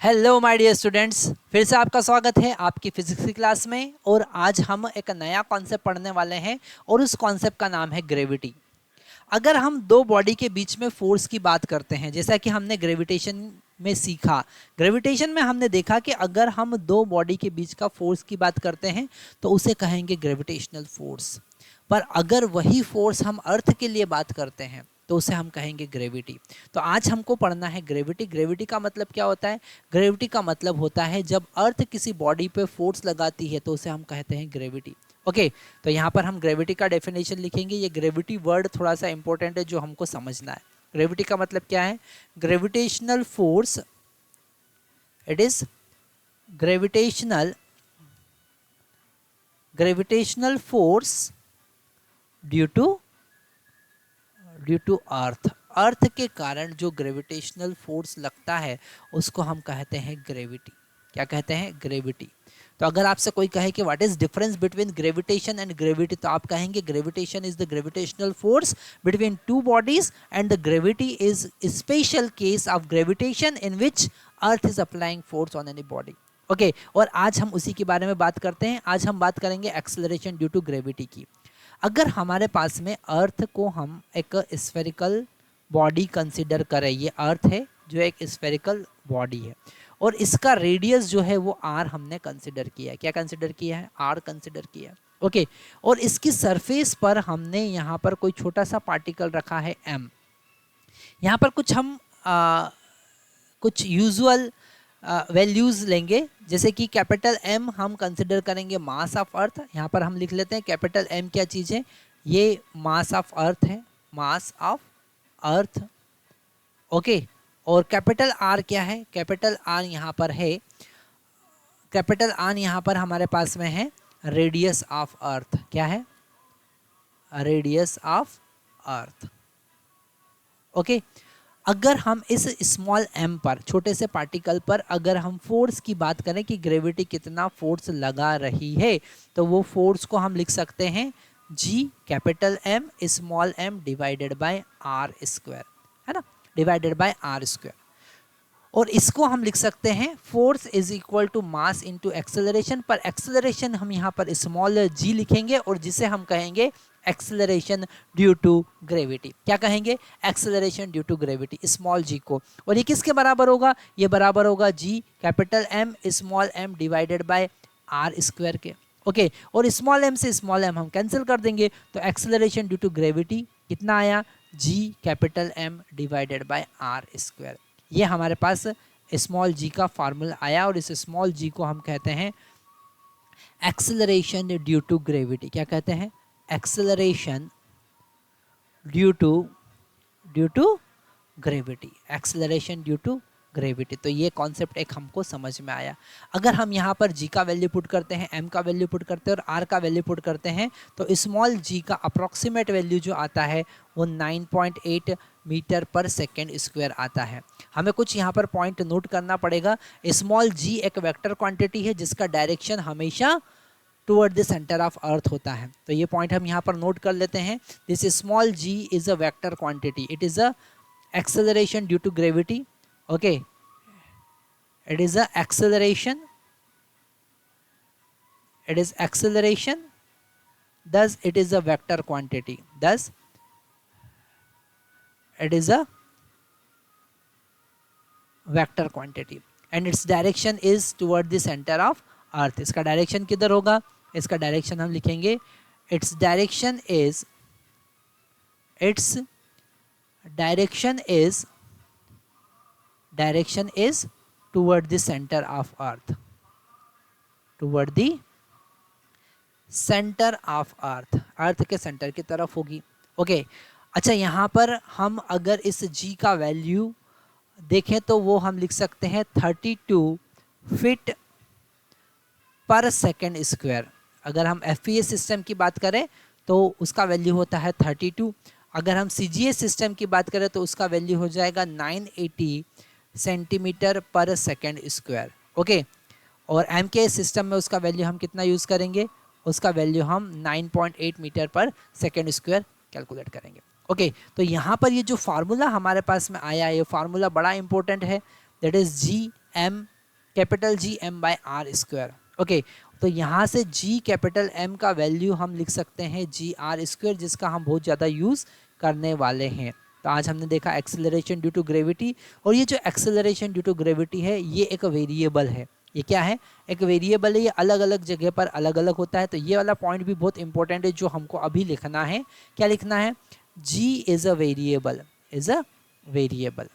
Hello my dear students, फिर से आपका स्वागत है आपकी फिजिक्स की क्लास में। और आज हम एक नया कॉन्सेप्ट पढ़ने वाले हैं और उस कॉन्सेप्ट का नाम है ग्रेविटी। अगर हम दो बॉडी के बीच में फोर्स की बात करते हैं, जैसा कि हमने ग्रेविटेशन में सीखा, ग्रेविटेशन में हमने देखा कि अगर हम दो बॉडी के बीच का फोर्स की बात करते हैं तो उसे कहेंगे ग्रेविटेशनल फोर्स। पर अगर वही फोर्स हम अर्थ के लिए बात करते हैं तो उसे हम कहेंगे ग्रेविटी। तो आज हमको पढ़ना है ग्रेविटी। ग्रेविटी का मतलब क्या होता है? ग्रेविटी का मतलब होता है जब अर्थ किसी बॉडी पे फोर्स लगाती है तो उसे हम कहते हैं ग्रेविटी। ओके, तो यहाँ पर हम ग्रेविटी का डेफिनेशन लिखेंगे। ये ग्रेविटी वर्ड थोड़ा सा इंपॉर्टेंट है जो हमको समझना है। ग्रेविटी का मतलब क्या है? Gravitational force, it is gravitational force due to earth के कारण जो ग्रेविटेशनल फोर्स लगता है उसको हम कहते हैं ग्रेविटी। क्या कहते हैं? ग्रेविटी। तो अगर आपसे कोई कहे कि what is difference between gravitation and gravity, तो आप कहेंगे gravitation is the gravitational force between two bodies and the gravity is special case of gravitation in which earth is applying force on any body. Okay, और आज हम उसी के बारे में बात करते हैं। आज हम बात करेंगे एक्सेलरेशन ड्यू टू ग्रेविटी की। अगर हमारे पास में अर्थ को हम एक स्फेरिकल बॉडी कंसिडर करें, ये अर्थ है जो एक स्फेरिकल बॉडी है और इसका रेडियस जो है वो आर हमने कंसिडर किया है। क्या कंसिडर किया है? आर कंसिडर किया है। ओके, और इसकी सरफेस पर हमने यहाँ पर कोई छोटा सा पार्टिकल रखा है एम। यहाँ पर कुछ यूजुअल वैल्यूज लेंगे, जैसे कि कैपिटल एम हम कंसिडर करेंगे मास ऑफ अर्थ। यहाँ पर हम लिख लेते हैं कैपिटल एम क्या चीज़ है? ये मास ऑफ अर्थ है, मास ऑफ अर्थ। ओके, और कैपिटल आर क्या है? कैपिटल आर यहाँ पर है, कैपिटल आर यहाँ पर हमारे पास में है रेडियस ऑफ अर्थ। क्या है? Radius of earth. ओके, अगर हम इस स्मॉल एम पर, छोटे से पार्टिकल पर अगर हम फोर्स की बात करें कि ग्रेविटी कितना फोर्स लगा रही है, तो वो फोर्स को हम लिख सकते हैं G capital M small M divided by R square, है ना, डिवाइडेड बाय आर स्क्वायर। और इसको हम लिख सकते हैं force is equal to mass into acceleration, पर एक्सेलरेशन हम यहाँ पर स्मॉल जी लिखेंगे और जिसे हम कहेंगे एक्सेलरेशन ड्यू टू ग्रेविटी। क्या कहेंगे? Acceleration due to gravity, small G को। और ये किसके बराबर होगा? ये बराबर होगा G capital M small M divided by R square के। ओके, और स्मॉल एम से स्मॉल एम हम कैंसिल कर देंगे, तो एक्सेलरेशन ड्यू टू ग्रेविटी कितना आया? G capital M divided by R square. ये हमारे पास स्मॉल जी का फार्मूला आया और इस स्मॉल जी को हम कहते हैं एक्सेलरेशन ड्यू टू ग्रेविटी। क्या कहते हैं? Acceleration due to gravity, acceleration due to gravity. तो ये कॉन्सेप्ट एक हमको समझ में आया। अगर हम यहाँ पर जी का वैल्यू पुट करते हैं, एम का वैल्यू पुट करते हैं और आर का वैल्यू पुट करते हैं, तो स्मॉल जी का अप्रॉक्सीमेट वैल्यू जो आता है वो 9.8 मीटर पर सेकेंड स्क्वायर आता है। हमें कुछ यहाँ पर पॉइंट नोट करना पड़ेगा। स्मॉल जी एक वेक्टर क्वांटिटी है जिसका डायरेक्शन हमेशा toward the centre of earth होता है। तो ये पॉइंट हम यहाँ पर नोट कर लेते हैं। This small G is a vector quantity, it is a acceleration due to gravity. Okay, it is a acceleration, it is acceleration, thus it is a vector quantity, thus it is a vector quantity and its direction is toward the center of earth. इसका direction किधर होगा? इसका direction हम लिखेंगे its direction is toward the center of earth, toward the center of earth, अर्थ के centre की तरफ होगी। ओके, अच्छा, यहाँ पर हम अगर इस जी का वैल्यू देखें तो वो हम लिख सकते हैं 32 फीट पर सेकेंड स्क्वायर। अगर हम एफपीएस सिस्टम की बात करें तो उसका वैल्यू होता है 32। अगर हम सीजीएस सिस्टम की बात करें तो उसका वैल्यू हो जाएगा 980 सेंटीमीटर पर सेकेंड स्क्वायर। ओके, और एमके सिस्टम में उसका वैल्यू हम कितना यूज़ करेंगे? उसका वैल्यू हम 9.8 मीटर पर सेकेंड स्क्वायर कैलकुलेट करेंगे। ओके, तो यहाँ पर ये जो फार्मूला हमारे पास में आया है, ये फार्मूला बड़ा इंपॉर्टेंट है, that is G M capital G M by R square. Okay, तो यहाँ से जी कैपिटल एम का वैल्यू हम लिख सकते हैं जी आर स्क्वायर, जिसका हम बहुत ज़्यादा यूज़ करने वाले हैं। तो आज हमने देखा एक्सेलरेशन ड्यू टू ग्रेविटी, और ये जो एक्सेलरेशन ड्यू टू ग्रेविटी है ये एक वेरिएबल है। ये क्या है? एक वेरिएबल है, ये अलग अलग जगह पर अलग अलग होता है। तो ये वाला पॉइंट भी बहुत इंपॉर्टेंट है जो हमको अभी लिखना है। क्या लिखना है? G is a variable, is a variable,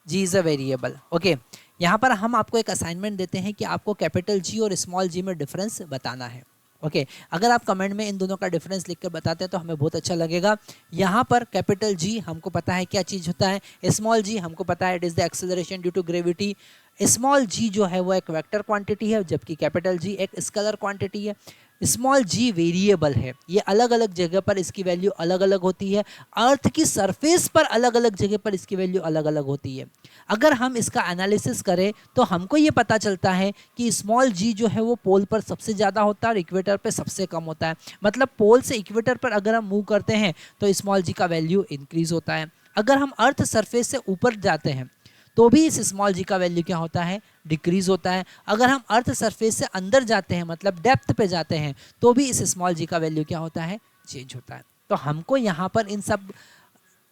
G is a variable. Okay, यहाँ पर हम आपको एक असाइनमेंट देते हैं कि आपको कैपिटल जी और स्मॉल जी में डिफरेंस बताना है। ओके, अगर आप कमेंट में इन दोनों का डिफरेंस लिखकर बताते हैं तो हमें बहुत अच्छा लगेगा। यहाँ पर कैपिटल जी हमको पता है क्या चीज़ होता है, स्मॉल जी हमको पता है it is the acceleration due to gravity. Small G जो है वो एक वेक्टर क्वांटिटी है, जबकि कैपिटल जी एक स्केलर क्वांटिटी है। स्मॉल जी वेरिएबल है, ये अलग अलग जगह पर इसकी वैल्यू अलग अलग होती है। अर्थ की सरफेस पर अलग अलग जगह पर इसकी वैल्यू अलग अलग होती है। अगर हम इसका एनालिसिस करें तो हमको ये पता चलता है कि स्मॉल जी जो है वो पोल पर सबसे ज़्यादा होता है और इक्वेटर पर सबसे कम होता है। मतलब पोल से इक्वेटर पर अगर हम मूव करते हैं तो स्मॉल जी का वैल्यू इंक्रीज होता है। अगर हम अर्थ सरफेस से ऊपर जाते हैं तो भी इस स्मॉल जी का वैल्यू क्या होता है? डिक्रीज होता है। अगर हम अर्थ सरफेस से अंदर जाते हैं, मतलब डेप्थ पे जाते हैं, तो भी इस स्मॉल जी का वैल्यू क्या होता है? चेंज होता है। तो हमको यहाँ पर इन सब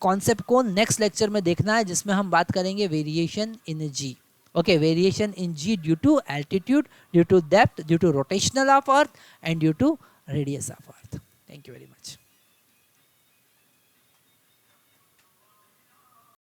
कॉन्सेप्ट को नेक्स्ट लेक्चर में देखना है, जिसमें हम बात करेंगे variation in G. Okay, variation in G due to altitude, due to depth, due to rotational of earth and due to radius of earth. Thank you very much.